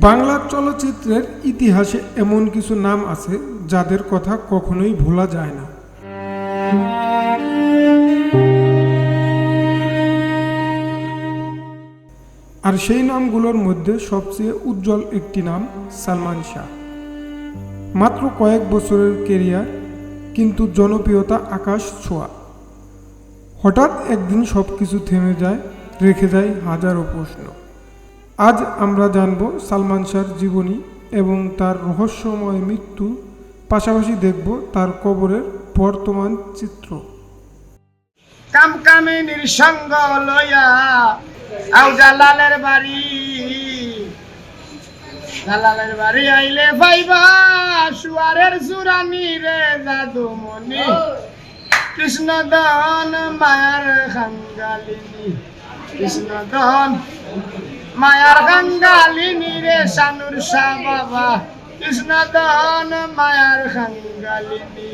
বাংলা চলচ্চিত্রের ইতিহাসে এমন কিছু নাম আছে যাদের কথা কখনোই ভোলা যায় না। আর সেই নামগুলোর মধ্যে সবচেয়ে উজ্জ্বল একটি নাম সালমান শাহ। মাত্র কয়েক বছরের ক্যারিয়ার, কিন্তু জনপ্রিয়তা আকাশ ছোঁয়া। হঠাৎ একদিন সব কিছু থেমে যায়, রেখে যায় হাজারো প্রশ্ন। আজ আমরা জানব সালমান শাহর জীবনী এবং তার রহস্যময় মৃত্যু, পাশাপাশি দেখব তার কবরের বর্তমান চিত্র। কামকামিনীর সঙ্গ লইয়া আও জালালের বাড়ি, জালালের বাড়ি আইলে ভাইবা সুয়ারের সুরানি রে জাদুমণি, কৃষ্ণদন মায়ার খাঙ্গালিনী, কৃষ্ণদন মায়ার খাঙ্গালিনী রে শানুর শাহ বাবা, কৃষ্ণদন মায়ার খাঙ্গালিনী।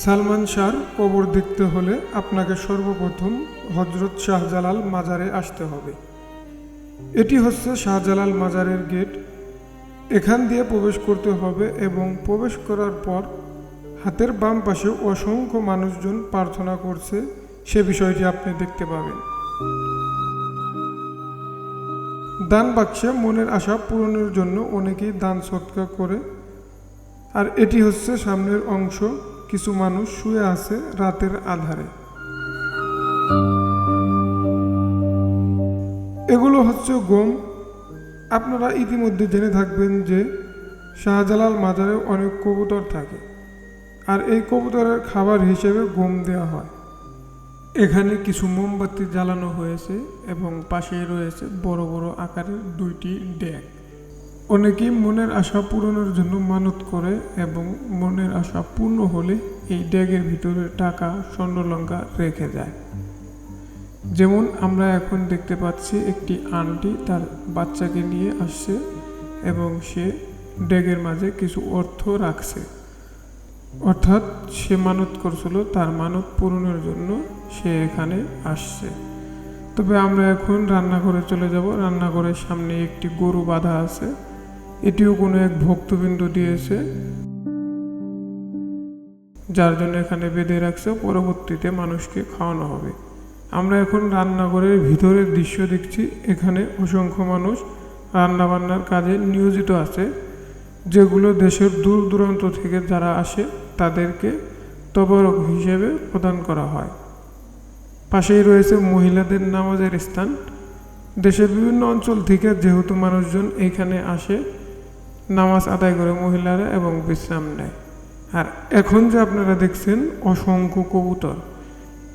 সালমান শাহর কবর দেখতে হলে আপনাকে সর্বপ্রথম হজরত শাহজালাল মাজারে আসতে হবে। এটি হচ্ছে শাহজালাল মাজারের গেট। এখান দিয়ে প্রবেশ করতে হবে এবং প্রবেশ করার পর হাতের বাম পাশে অসংখ্য মানুষজন প্রার্থনা করছে, সে বিষয়টি আপনি দেখতে পাবেন। দান বাক্সে মনের আশা পূরণের জন্য অনেকেই দান সৎকা করে। আর এটি হচ্ছে সামনের অংশ, কিছু মানুষ শুয়ে আছে রাতের আধারে। এগুলো হচ্ছে গম। আপনারা ইতিমধ্যে জেনে থাকবেন যে শাহজালাল মাজারে অনেক কবুতর থাকে, আর এই কবুতরের খাবার হিসেবে গম দেওয়া হয়। এখানে কিছু মোমবাতি জ্বালানো হয়েছে এবং পাশেই রয়েছে বড় বড় আকারের দুইটি ডেক। অনেকেই মনের আশা পূরণের জন্য মানত করে এবং মনের আশা পূর্ণ হলে এই ড্যাগের ভিতরে টাকা, স্বর্ণলঙ্কা রেখে যায়। যেমন আমরা এখন দেখতে পাচ্ছি একটি আন্টি তার বাচ্চাকে নিয়ে আসছে এবং সে ড্যাগের মাঝে কিছু অর্থ রাখছে, অর্থাৎ সে মানত করছিল, তার মানত পূরণের জন্য সে এখানে আসছে। তবে আমরা এখন রান্নাঘরে চলে যাব। রান্নাঘরের সামনে একটি গরু বাঁধা আছে, এটিও কোনো এক ভক্তবৃন্দ দিয়েছে, যার জন্য এখানে বেঁধে রাখছে, পরবর্তীতে মানুষকে খাওয়ানো হবে। আমরা এখন রান্নাঘরের ভিতরের দৃশ্য দেখছি। এখানে অসংখ্য মানুষ রান্নাবান্নার কাজে নিয়োজিত আছে, যেগুলো দেশের দূর দূরান্ত থেকে যারা আসে তাদেরকে তবরক হিসেবে প্রদান করা হয়। পাশেই রয়েছে মহিলাদের নামাজের স্থান। দেশের বিভিন্ন অঞ্চল থেকে যেহেতু মানুষজন এইখানে আসে, নামাজ আদায় করে মহিলারা এবং বিশ্রাম নেয়। আর এখন যে আপনারা দেখছেন অসংখ্য কবুতর,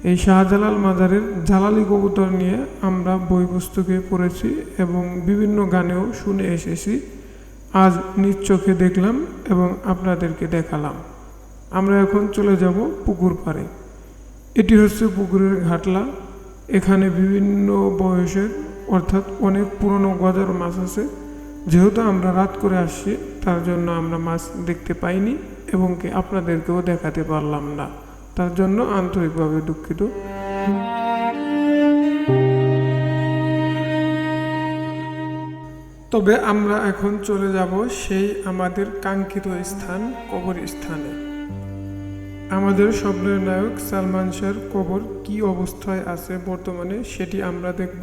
এই শাহজালাল মাজারের জালালি কবুতর নিয়ে আমরা বই পুস্তকে পড়েছি এবং বিভিন্ন গানেও শুনে এসেছি। আজ নিজ চোখে দেখলাম এবং আপনাদেরকে দেখালাম। আমরা এখন চলে যাব পুকুর পাড়ে। এটি হচ্ছে পুকুরের ঘাটলা। এখানে বিভিন্ন বয়সের, অর্থাৎ অনেক পুরনো গজার মাছ আছে। যেহেতু আমরা রাত করে আসছি, তার জন্য আমরা মাছ দেখতে পাইনি এবং কি আপনাদেরকেও দেখাতে পারলাম না, তার জন্য আন্তরিকভাবে দুঃখিত। তবে আমরা এখন চলে যাব সেই আমাদের কাঙ্ক্ষিত স্থান, কবরস্থানে। আমাদের স্বপ্নের নায়ক সালমান শাহর কবর কি অবস্থায় আছে বর্তমানে, সেটি আমরা দেখব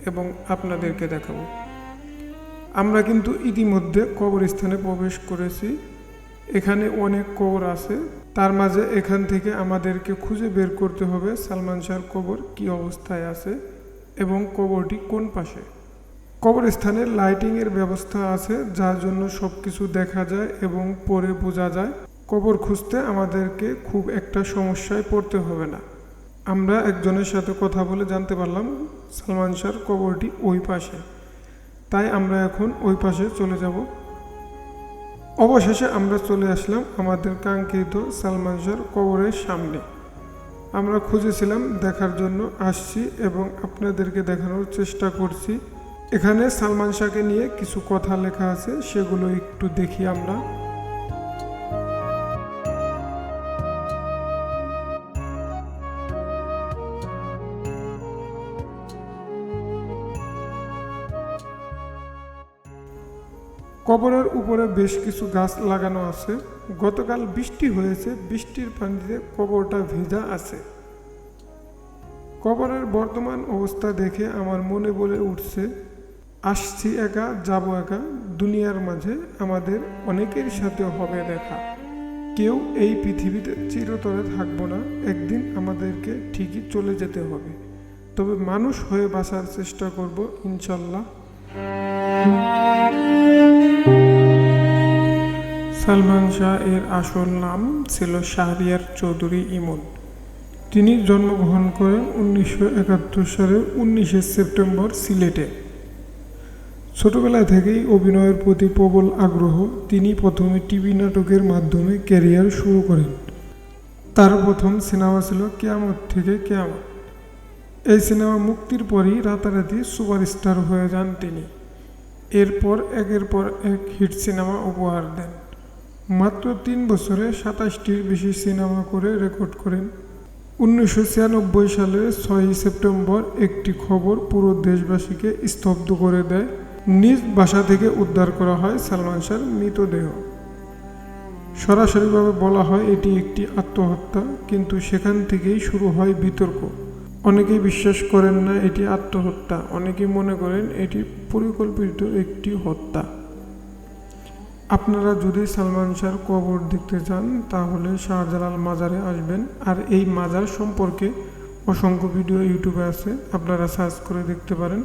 এবং আপনাদেরকে দেখাবো। আমরা কিন্তু ইতিমধ্যে কবরস্থানে প্রবেশ করেছি। এখানে অনেক কবর আছে, তার মাঝে এখান থেকে আমাদেরকে খুঁজে বের করতে হবে সালমান শাহর কবর কি অবস্থায় আছে এবং কবরটি কোন পাশে। কবরস্থানে লাইটিংয়ের ব্যবস্থা আছে, যার জন্য সব কিছু দেখা যায় এবং পরে বোঝা যায়। কবর খুঁজতে আমাদেরকে খুব একটা সমস্যায় পড়তে হবে না। আমরা একজনের সাথে কথা বলে জানতে পারলাম সালমান শাহর কবরটি ওই পাশে, তাই আমরা এখন ওই পাশে চলে যাব। অবশেষে আমরা চলে আসলাম আমাদের কাঙ্ক্ষিত সালমান শাহর কবরের সামনে। আমরা খুঁজেছিলাম, দেখার জন্য আসছি এবং আপনাদেরকে দেখানোর চেষ্টা করছি। এখানে সালমান শাহকে নিয়ে কিছু কথা লেখা আছে, সেগুলো একটু দেখি আমরা। কবরের উপরে বেশ কিছু গাছ লাগানো আছে। গতকাল বৃষ্টি হয়েছে, বৃষ্টির পানিতে কবরটা ভেজা আছে। কবরের বর্তমান অবস্থা দেখে আমার মনে বলে উঠছে, আসছি একা, যাব একা। দুনিয়ার মাঝে আমাদের অনেকের সাথে হবে দেখা। কেউ এই পৃথিবীতে চিরতরে থাকবো না, একদিন আমাদেরকে ঠিকই চলে যেতে হবে। তবে মানুষ হয়ে বাঁচার চেষ্টা করব ইনশাল্লাহ। সালমান শাহ এর আসল নাম ছিল শাহরিয়ার চৌধুরী ইমন। তিনি জন্মগ্রহণ করেন 1971 সালের 19 সেপ্টেম্বর সিলেটে। ছোটবেলা থেকেই অভিনয়ের প্রতি প্রবল আগ্রহ। তিনি প্রথমে টিভি নাটকের মাধ্যমে ক্যারিয়ার শুরু করেন। তার প্রথম সিনেমা ছিল কেয়ামত থেকে কেয়ামত। এই সিনেমা মুক্তির পরই রাতারাতি সুপারস্টার হয়ে যান তিনি। এরপর একের পর এক হিট সিনেমা উপহার দেন। মাত্র 3 বছরে 27টির বেশি সিনেমা করে রেকর্ড করেন। 1996 সালের 6 সেপ্টেম্বর একটি খবর পুরো দেশবাসীকে স্তব্ধ করে দেয়। নিজ বাসা থেকে উদ্ধার করা হয় সালমান শাহর মৃতদেহ। সরাসরিভাবে বলা হয় এটি একটি আত্মহত্যা, কিন্তু সেখান থেকেই শুরু হয় বিতর্ক। অনেকেই বিশ্বাস করেন না এটি আত্মহত্যা, অনেকেই মনে করেন এটি পরিকল্পিত একটি হত্যা। আপনারা যদি সালমান শাহর কবর দেখতে চান তাহলে শাহজালাল মাজারে আসবেন। আর এই মাজার সম্পর্কে অসংখ্য ভিডিও ইউটিউবে আছে, আপনারা সার্চ করে দেখতে পারেন।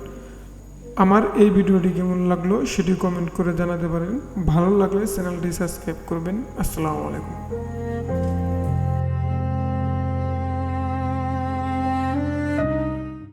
আমার এই ভিডিওটি কেমন লাগলো সেটি কমেন্ট করে জানাতে পারেন। ভালো লাগলে চ্যানেলটি সাবস্ক্রাইব করবেন। আসসালামু আলাইকুম।